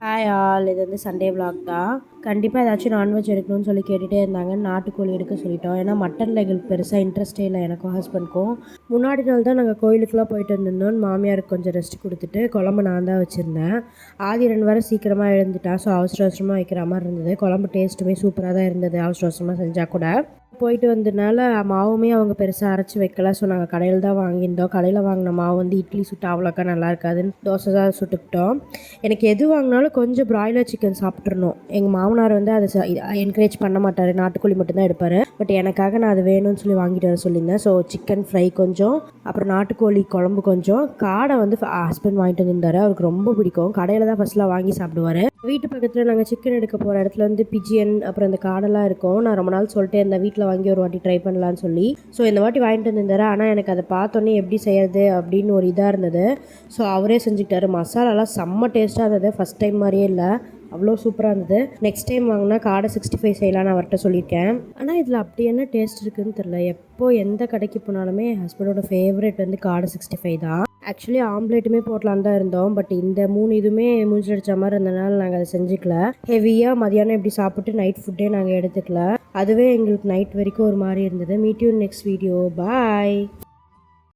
Hi all, இது வந்து Sunday vlog தான். கண்டிப்பாக ஏதாச்சும் நான்வெஜ் எடுக்கணும்னு சொல்லி கேட்டுகிட்டே இருந்தாங்க. நாட்டுக்கோழி எடுக்க சொல்லிட்டோம். ஏன்னா மட்டனில் எங்களுக்கு பெருசாக இன்ட்ரெஸ்டே இல்லை, எனக்கும் ஹஸ்பண்ட்க்கும். முன்னாடி நாள் தான் நாங்கள் கோயிலுக்குலாம் போயிட்டு வந்திருந்தோம். மாமியாருக்கு கொஞ்சம் ரெஸ்ட் கொடுத்துட்டு குழம்பு நான் தான் வச்சுருந்தேன். ஆதிரன் வர சீக்கிரமாக எழுந்துட்டான். ஸோ அவசர அவசரமாக வைக்கிற மாதிரி இருந்தது. குழம்பு டேஸ்ட்டுமே சூப்பராக தான் இருந்தது, அவசர அவசரமாக செஞ்சால் கூட. போயிட்டு வந்ததுனால மாவுமே அவங்க பெருசாக அரைச்சி வைக்கல. ஸோ நாங்கள் கடையில் தான் வாங்கியிருந்தோம். கடையில் வாங்கின மாவு வந்து இட்லி சுட்டு அவ்வளோக்கா நல்லா இருக்காதுன்னு தோசை தான் சுட்டுக்கிட்டோம். எனக்கு எது வாங்கினாலும் கொஞ்சம் பிராய்லர் சிக்கன் சாப்பிட்றணும். எங்கள் மாமனார் வந்து அதை என்கரேஜ் பண்ண மாட்டார், நாட்டுக்கோழி மட்டும்தான் எடுப்பார். பட் எனக்காக நான் அது வேணும்னு சொல்லி வாங்கிட்டு வர சொல்லியிருந்தேன். ஸோ சிக்கன் ஃப்ரை கொஞ்சம், அப்புறம் நாட்டுக்கோழி குழம்பு கொஞ்சம், காடை வந்து ஹஸ்பண்ட் வாங்கிட்டு வந்திருந்தார். அவருக்கு ரொம்ப பிடிக்கும். கடையில் தான் ஃபஸ்ட்லாம் வாங்கி சாப்பிடுவார். வீட்டு பக்கத்தில் நாங்கள் சிக்கன் எடுக்க போகிற இடத்துல வந்து பிஜியன் அப்புறம் இந்த காடெல்லாம் இருக்கும். நான் ரொம்ப நாள் சொல்லிட்டே இந்த வீட்டில் வாங்கி ஒரு வாட்டி ட்ரை பண்ணலான்னு சொல்லி. ஸோ இந்த வாட்டி வாங்கிட்டு வந்திருந்தாரு. ஆனால் எனக்கு அதை பார்த்தோன்னே எப்படி செய்யறது அப்படின்னு ஒரு இதாக இருந்தது. ஸோ அவரே செஞ்சுக்கிட்டாரு. மசாலாலாம் செம்ம டேஸ்ட்டாக இருந்தது. ஃபஸ்ட் டைம் மாதிரியே இல்லை, அவ்வளோ சூப்பராக இருந்தது. நெக்ஸ்ட் டைம் வாங்கினா காடை 65 செய்யலான்னு அவர்கிட்ட சொல்லியிருக்கேன். ஆனால் இதில் அப்படி என்ன டேஸ்ட் இருக்குதுன்னு தெரில. எப்போது எந்த கடைக்கு போனாலுமே ஹஸ்பண்டோட ஃபேவரட் வந்து காடை 65 தான். ஆக்சுவலி ஆம்லேட்டுமே போடலான்னு தான் இருந்தோம். பட் இந்த 3 இதுவுமே மூஞ்சில் அடித்த மாதிரி இருந்தனால நாங்கள் அதை செஞ்சுக்கல. ஹெவியாக மதியானம் இப்படி சாப்பிட்டு நைட் ஃபுட்டே நாங்கள் எடுத்துக்கல. அதுவே எங்களுக்கு நைட் வரைக்கும் ஒரு மாதிரி இருந்தது. Meet you next video. Bye.